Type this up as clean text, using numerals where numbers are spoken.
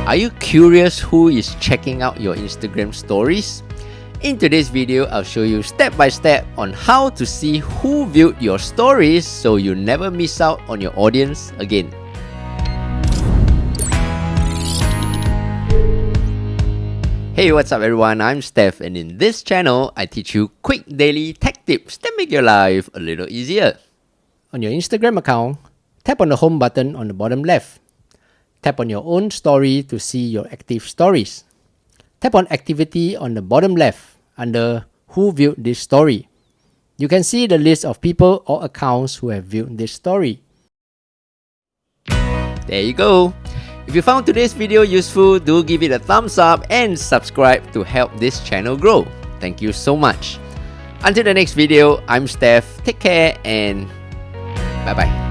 Are you curious who is checking out your Instagram stories? In today's video, I'll show you step by step on how to see who viewed your stories so you never miss out on your audience again. Hey, what's up everyone? I'm Steph, and in this channel, I teach you quick daily tech tips that make your life a little easier. On your Instagram account, tap on the home button on the bottom left. Tap on your own story to see your active stories. Tap on activity on the bottom left under who viewed this story. You can see the list of people or accounts who have viewed this story. There you go. If you found today's video useful, do give it a thumbs up and subscribe to help this channel grow. Thank you so much. Until the next video, I'm Steph. Take care and bye-bye.